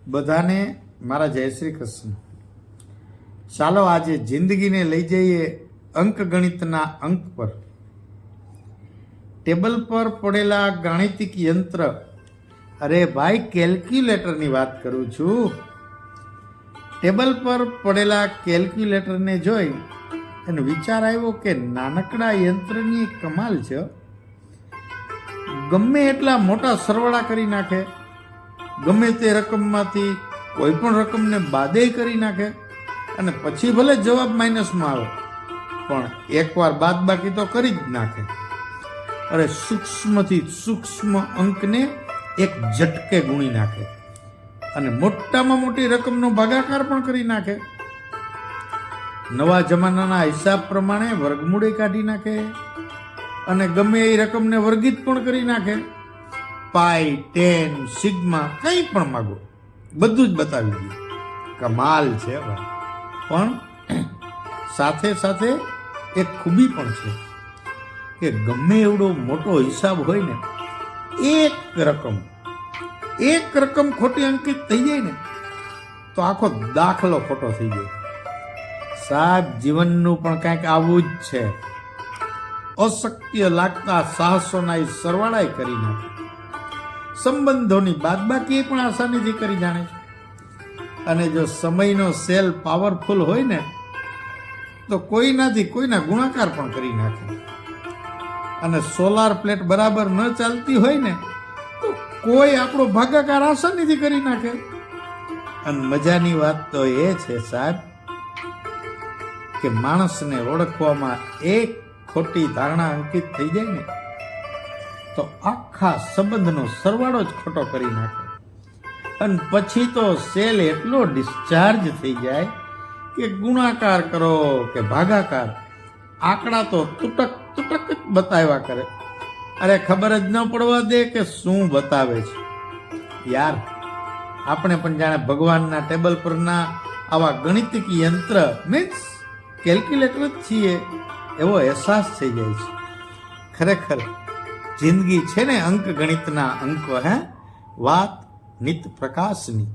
બધાને મારા જય શ્રી કૃષ્ણ. ચાલો આજે જિંદગીને લઈ જઈએ અંક ગણિતના અંક પર. ટેબલ પર પડેલા ગાણિતિક યંત્ર, અરે ભાઈ કેલ્ક્યુલેટરની વાત કરું છું. ટેબલ પર પડેલા કેલ્ક્યુલેટરને જોઈ અને વિચાર આવ્યો કે નાનકડા યંત્રની એક કમાલ છે. ગમે એટલા મોટા સરવાળા કરી નાખે, ગમે તે રકમમાંથી કોઈ પણ રકમને બાદે કરી નાખે અને પછી ભલે જવાબ માઇનસમાં આવે પણ એકવાર બાદ બાકી તો કરી જ નાખે. અરે સૂક્ષ્મથી સૂક્ષ્મ અંકને એક ઝટકે ગુણી નાખે અને મોટામાં મોટી રકમનો ભાગાકાર પણ કરી નાખે. નવા જમાનાના હિસાબ પ્રમાણે વર્ગમૂળે કાઢી નાખે અને ગમે એ રકમને વર્ગિત પણ કરી નાખે. પાઈ, ટેન, સિગ્મા કંઈ પણ માગો બધું જ બતાવી દે. કમાલ છે ભાઈ. પણ સાથે સાથે એક ખૂબી પણ છે કે ગમે એવડો મોટો હિસાબ હોય ને, એક રકમ ખોટી અંકિત થઈ જાય ને તો આખો દાખલો ખોટો થઈ જાય. સાહેબ જીવનનું પણ કંઈક આવું જ છે. અશક્ય લાગતા સાહસોના એ સરવાળાએ કરી નાખે, સંબંધોની બાદબાકી પણ આસાનીથી કરી જાણે છે. અને જો સમયનો સેલ પાવરફુલ હોય ને તો કોઈનાથી કોઈના ગુણાકાર પણ કરી નાખે. અને સોલાર પ્લેટ બરાબર ન ચાલતી હોય ને તો કોઈ આપણો ભાગાકાર આસાનીથી કરી નાખે. અને મજાની વાત તો એ છે સાહેબ કે માણસને ઓળખવામાં એક ખોટી ધારણા અંકિત થઈ જાય ને તો આખા સંબંધનો સરવાળો જ ખોટો કરી નાખે. અને પછી તો સેલ એટલો ડિસ્ચાર્જ થઈ જાય કે ગુણાકાર કરો કે ભાગાકાર આંકડા તો તૂટક તૂટક જ બતાવ્યા કરે. અરે ખબર જ ન પડવા દે કે શું બતાવે છે. યાર આપણે પણ જાણે ભગવાનના ટેબલ પરના આવા ગણિતિક યંત્ર મીન્સ કેલ્ક્યુલેટર જ છીએ એવો અહેસાસ થઈ જાય છે. ખરેખર જિંદગી છે ને અંક ગણિતના અંક. વાત નિત પ્રકાશની.